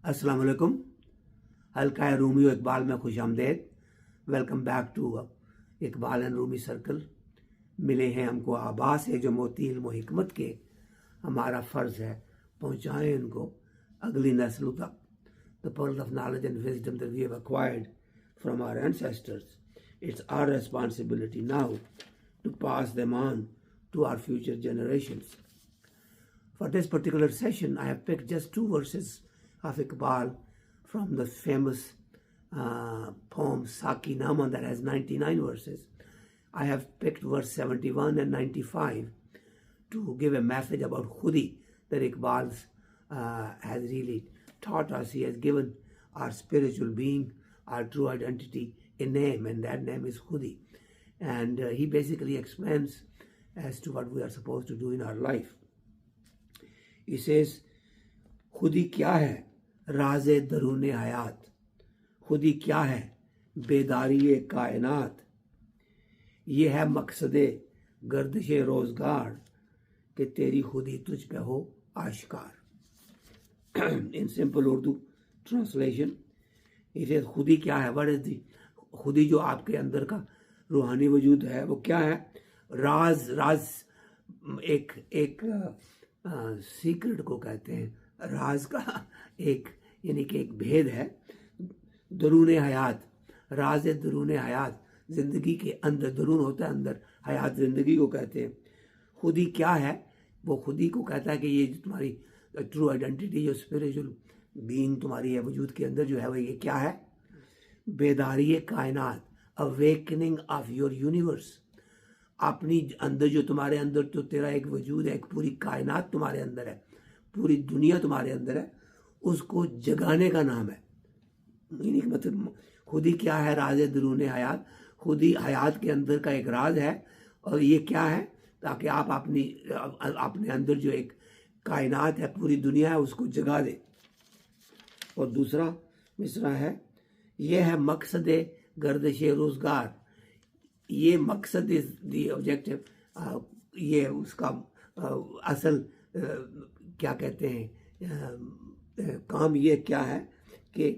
अस्सलाम वालेकुम। HALQA-E-RUMI-O-IQBAL में खुश आमदेद। Welcome back to Iqbal and Rumi circle. मिले हैं हमको आबा से जो मोती इल्म व हिकमत के, हमारा फ़र्ज़ है पहुँचाएँ इनको अगली नस्लों तक। The pearls of knowledge and wisdom that we have acquired from our ancestors, it's our responsibility now to pass them on to our future generations. For this particular session, I have picked just two verses of Iqbal from the famous poem Saki Nāmah that has 99 verses. I have picked verse 71 and 95 to give a message about Khudi that Iqbal has really taught us. He has given our spiritual being, our true identity, a name, and that name is Khudi. And he basically explains as to what we are supposed to do in our life. He says, खुदी क्या है राज़े दरून हयात, खुदी क्या है बेदारी कायनात, ये है मकसदे गर्दिश रोज़गार कि तेरी खुदी तुझ पे हो आश्कार. In simple Urdu translation, he says खुदी क्या है, what is the खुदी जो आपके अंदर का रूहानी वजूद है वो क्या है. राज एक सीक्रेट को कहते हैं, राज का एक यानी कि एक भेद है. दरून हयात, राज दरून हयात, ज़िंदगी के अंदर. दरून होता है अंदर, हयात ज़िंदगी को कहते हैं. खुदी क्या है, वो खुदी को कहता है कि ये तुम्हारी ट्रू आइडेंटिटी, जो स्पिरिचुअल बीइंग तुम्हारी है वजूद के अंदर जो है वो ये क्या है. बेदारी कायनात, अवेकनिंग ऑफ योर यूनिवर्स. अपनी अंदर जो तुम्हारे अंदर तो तेरा एक वजूद है, एक पूरी कायनात तुम्हारे अंदर है, पूरी दुनिया तुम्हारे अंदर है, उसको जगाने का नाम है. मतलब खुदी क्या है राज दरून हयात, खुदी हयात के अंदर का एक राज है. और ये क्या है, ताकि आप अपने अंदर जो एक कायनात है, पूरी दुनिया है, उसको जगा दे. और दूसरा मिसरा है, ये है मकसद गर्दिश रोज़गार. ये मकसद इज द ऑब्जेक्टिव, ये उसका असल क्या कहते हैं काम ये क्या है कि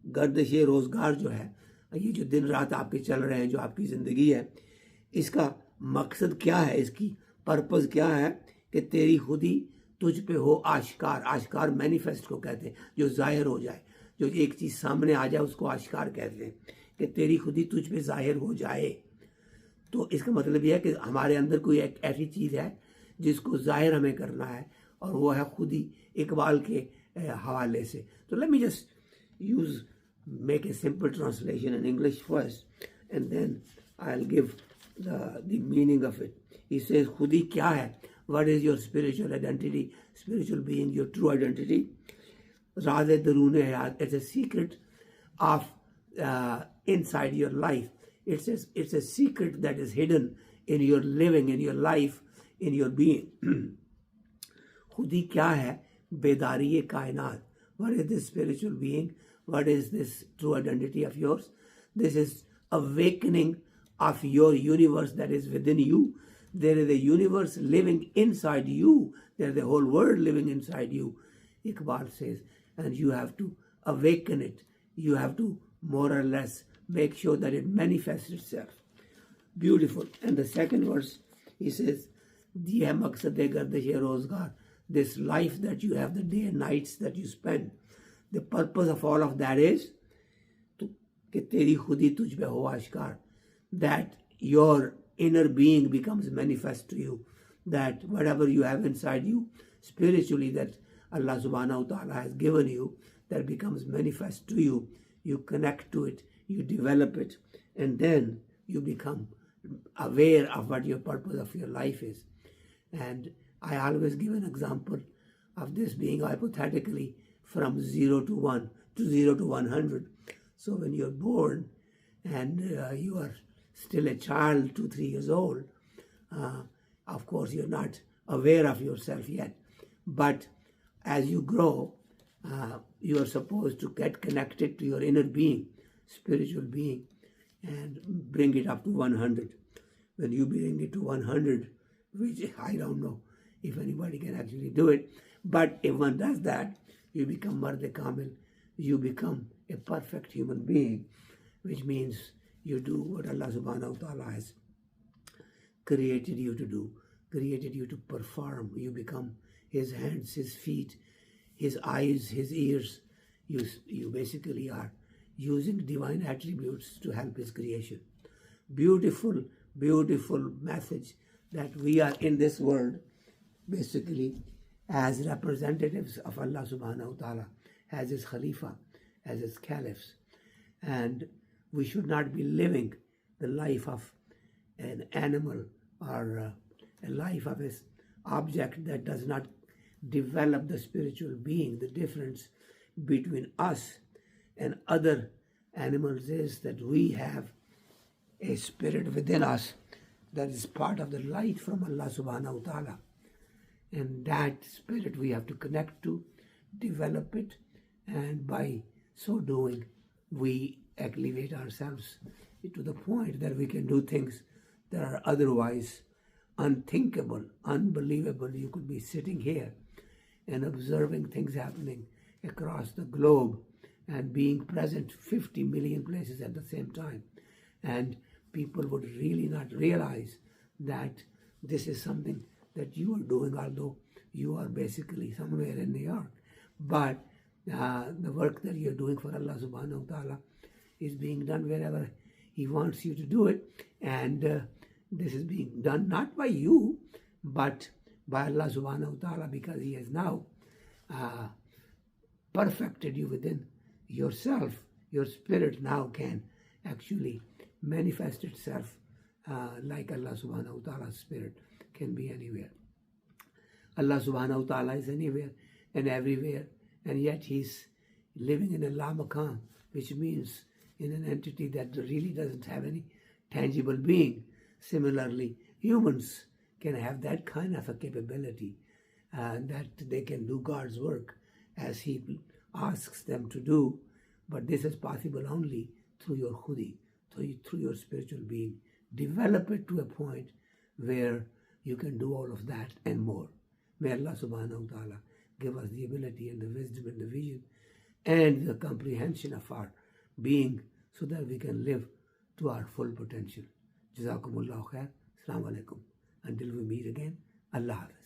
गर्दिश रोज़गार जो है, ये जो दिन रात आपके चल रहे हैं, जो आपकी ज़िंदगी है, इसका मकसद क्या है, इसकी पर्पज़ क्या है कि तेरी खुदी तुझ पे हो आश्कार. आश्कार मैनिफेस्ट को कहते हैं, जो ज़ाहिर हो जाए, जो एक चीज़ सामने आ जाए उसको आश्कार कहते हैं, कि तेरी खुदी तुझ पे ज़ाहिर हो जाए. तो इसका मतलब यह है कि हमारे अंदर कोई एक ऐसी चीज़ है जिसको ज़ाहिर हमें करना है, और वो है खुदी इकबाल के हवाले से. तो let me just make a simple translation in English first, and then I'll give the meaning of it. He says, खुदी क्या है, what is your spiritual identity, spiritual being, your true identity. राज़ दरून हयात, it's a secret of inside your life. It's a secret that is hidden in your living, in your life, in your being. खुदी क्या है बेदारी कायनात, what is this spiritual being, what is this true identity of yours. This is awakening of your universe that is within you. There is a universe living inside you. There is a whole world living inside you, Iqbal says, and you have to awaken it. You have to more or less make sure that it manifests itself. Beautiful. And the second verse, he says, "Diya maqsad-e gardish rozgar." This life that you have, the day and nights that you spend, the purpose of all of that is कि तेरी खुदी तुझ पे हो आश्कार, that your inner being becomes manifest to you, that whatever you have inside you spiritually that Allah subhanahu wa ta'ala has given you, that becomes manifest to you. You connect to it, you develop it, and then you become aware of what your purpose of your life is. And I always give an example of this being hypothetically from 0 to 1 to 0 to 100. So when you're born and you are still a child, 2-3 years old, of course you're not aware of yourself yet. But as you grow, you are supposed to get connected to your inner being, spiritual being, and bring it up to 100. When you bring it to 100, which I don't know if anybody can actually do it, but if one does that, you become Mard Kamil, you become a perfect human being, which means you do what Allah subhanahu wa ta'ala has created you to do, created you to perform. You become His hands, His feet, His eyes, His ears. You basically are using divine attributes to help His creation. Beautiful, beautiful message that we are in this world basically as representatives of Allah subhanahu wa ta'ala, as His Khalifa, as His Caliphs. And we should not be living the life of an animal or a life of an object that does not develop the spiritual being. The difference between us and other animals is that we have a spirit within us that is part of the light from Allah subhanahu wa ta'ala. And that spirit we have to connect to, develop it, and by so doing, we elevate ourselves to the point that we can do things that are otherwise unthinkable, unbelievable. You could be sitting here and observing things happening across the globe and being present 50 million places at the same time. And people would really not realize that this is something that you are doing, although you are basically somewhere in New York. But the work that you're doing for Allah subhanahu wa ta'ala is being done wherever He wants you to do it. And this is being done not by you, but by Allah subhanahu wa ta'ala, because He has now perfected you within yourself. Your spirit now can actually manifest itself like Allah subhanahu wa ta'ala's spirit can be anywhere. Allah subhanahu wa ta'ala is anywhere and everywhere, and yet He's living in a la maqam, which means in an entity that really doesn't have any tangible being. Similarly, humans can have that kind of a capability that they can do God's work as He asks them to do, but this is possible only through your Khudi, through your spiritual being. Develop it to a point where you can do all of that and more. May Allah subhanahu wa ta'ala give us the ability and the wisdom and the vision and the comprehension of our being so that we can live to our full potential. Jazakumullahu khair. Assalamu alaikum. Until we meet again, Allah Hafiz.